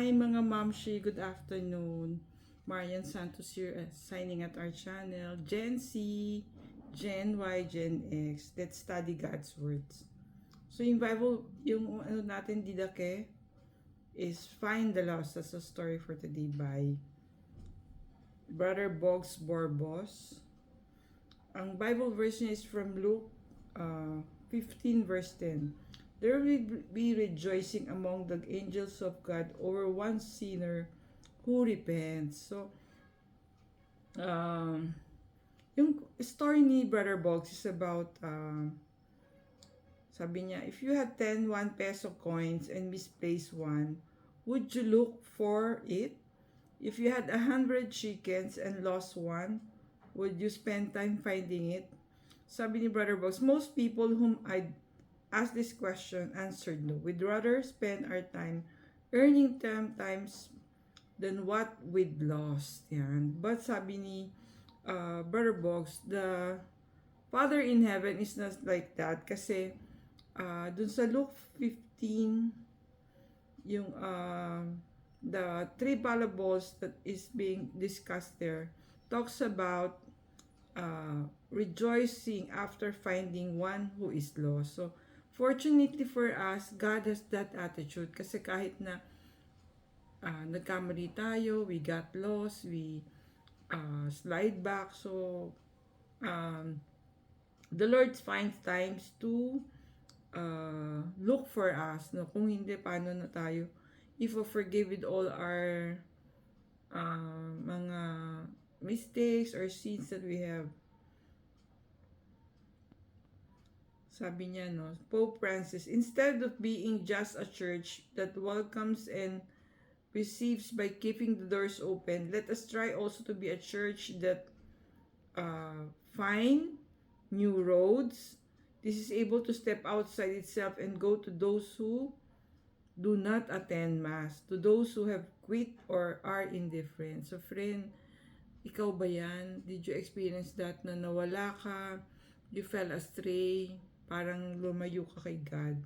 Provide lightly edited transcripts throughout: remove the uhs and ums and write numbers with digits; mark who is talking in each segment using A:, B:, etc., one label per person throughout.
A: Hi mga mamshi, good afternoon. Marian Santos here, signing at our channel. Gen Z, Gen Y, Gen X. Let's study God's words. So yung Bible, yung ano natin didake is Find the Lost. That's a story for today by Brother Bogs Borbos. Ang Bible version is from Luke 15 verse 10. There will be rejoicing among the angels of God over one sinner who repents. So, yung story ni Brother Boggs is about, sabi niya, if you had 10 1 peso coins and misplaced one, would you look for it? If you had 100 chickens and lost one, would you spend time finding it? Sabi ni Brother Boggs, most people whom I asked this question answered no. We'd rather spend our time earning 10 times than what we'd lost. Yan. But sabi ni Brother Boggs, the Father in Heaven is not like that. Kasi dun sa Luke 15, yung the three parables that is being discussed there talks about rejoicing after finding one who is lost. So, fortunately for us, God has that attitude. Kasi kahit na nagkamali tayo, we got lost, we slide back. So, the Lord finds times to look for us. No? Kung hindi, paano na tayo? If we forgive with all our mga mistakes or sins that we have. Sabi niya, no, Pope Francis, instead of being just a church that welcomes and receives by keeping the doors open, let us try also to be a church that find new roads. This is able to step outside itself and go to those who do not attend Mass, to those who have quit or are indifferent. So friend, ikaw ba yan? Did you experience that na nawala ka, you fell astray, parang lumayo ka kay God?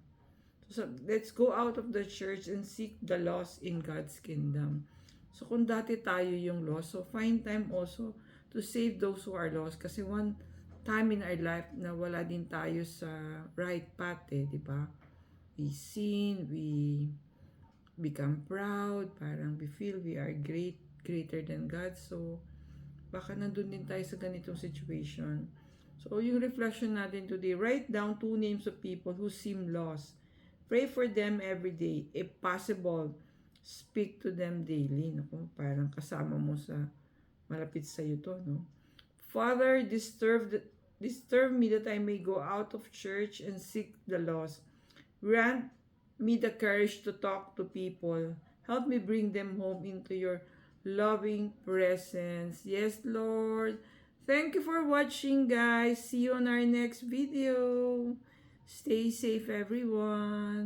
A: So let's go out of the church and seek the lost in God's kingdom. So kung dati tayo yung lost, so find time also to save those who are lost. Kasi one time in our life na wala din tayo sa right path, di ba? We sin, we become proud, parang we feel we are greater than God. So baka nandun din tayo sa ganitong situation. So yung reflection natin today, write down 2 names of people who seem lost. Pray for them every day. If possible, speak to them daily. Naku, parang kasama mo sa malapit sa iyo to, no? Father, disturb me that I may go out of church and seek the lost. Grant me the courage to talk to people. Help me bring them home into your loving presence. Yes, Lord. Thank you for watching, guys. See you on our next video. Stay safe, everyone.